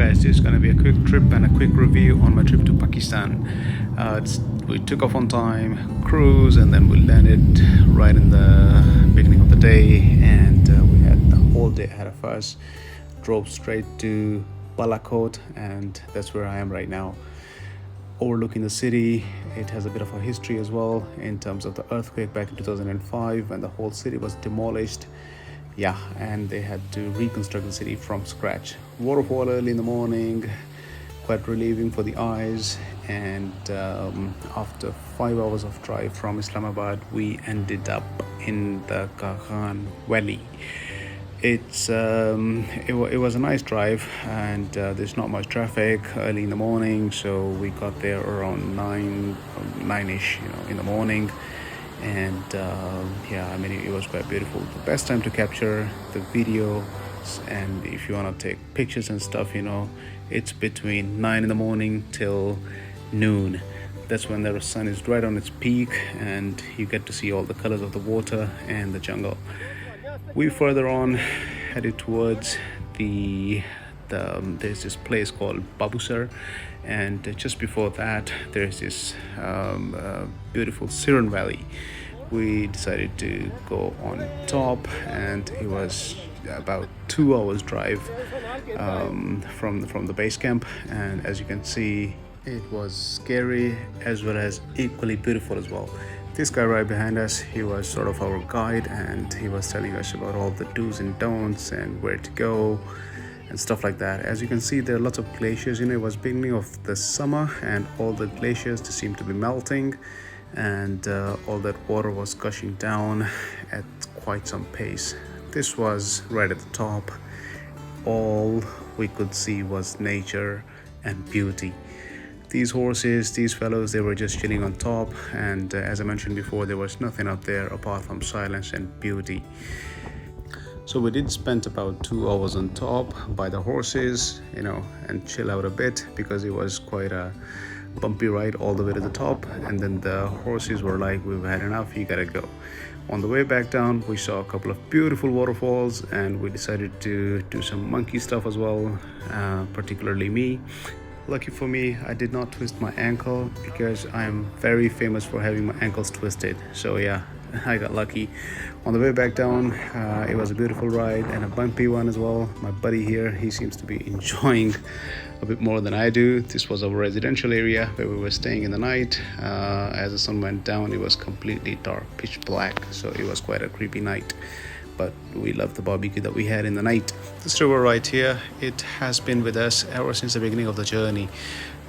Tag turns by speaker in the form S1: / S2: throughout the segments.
S1: guys, this is going to be a quick trip and a quick review on my trip to Pakistan. We took off on time, cruise, and then we landed right in the beginning of the day, and we had the whole day ahead of us. Drove straight to Balakot, and that's where I am right now, overlooking the city. It has a bit of a history as well in terms of the earthquake back in 2005 when the whole city was demolished. Yeah, and they had to reconstruct the city from scratch. Waterfall early in the morning, quite relieving for the eyes. And after 5 hours of drive from Islamabad, we ended up in the Kaghan Valley. It was a nice drive, and there's not much traffic early in the morning, so we got there around 9ish, in the morning. And yeah, I mean, it was quite beautiful. The best time to capture the video, and if you want to take pictures and stuff, it's between 9 in the morning till noon. That's when the sun is right on its peak, and you get to see all the colors of the water and the jungle. We further on headed towards there's this place called Babusar, and just before that there's this beautiful Siran Valley. We decided to go on top, and it was about 2 hours drive from the base camp, and as you can see, it was scary as well as equally beautiful as well. This guy right behind us, he was sort of our guide, and he was telling us about all the do's and don'ts and where to go and stuff like that. As you can see, there are lots of glaciers. It was beginning of the summer, and all the glaciers just seemed to be melting, and all that water was gushing down at quite some pace. This was right at the top. All we could see was nature and beauty. These horses, these fellows, they were just chilling on top, and as I mentioned before, there was nothing out there apart from silence and beauty. So we did spend about 2 hours on top by the horses, and chill out a bit, because it was quite a bumpy ride all the way to the top, and then the horses were like, we've had enough, you gotta go. On the way back down, we saw a couple of beautiful waterfalls, and we decided to do some monkey stuff as well, particularly me. Lucky for me, I did not twist my ankle, because I'm very famous for having my ankles twisted. So yeah, I got lucky. On the way back down, it was a beautiful ride and a bumpy one as well. My buddy here, he seems to be enjoying a bit more than I do. This was our residential area where we were staying in the night. As the sun went down, it was completely dark, pitch black, so it was quite a creepy night. But we loved the barbecue that we had in the night. This river right here, it has been with us ever since the beginning of the journey.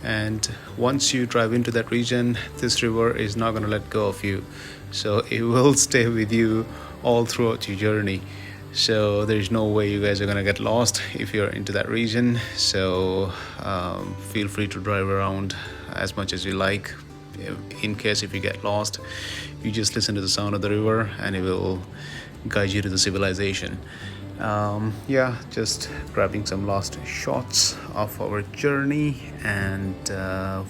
S1: And once you drive into that region, this river is not going to let go of you. So it will stay with you all throughout your journey. So there's no way you guys are going to get lost if you're into that region. So feel free to drive around as much as you like. In case if you get lost, you just listen to the sound of the river, and it will guide you to the civilization. Yeah, just grabbing some last shots of our journey, and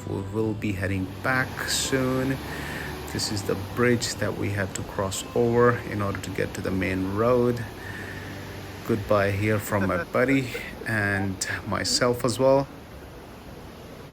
S1: we will be heading back soon. This is the bridge that we had to cross over in order to get to the main road. Goodbye here from my buddy and myself as well.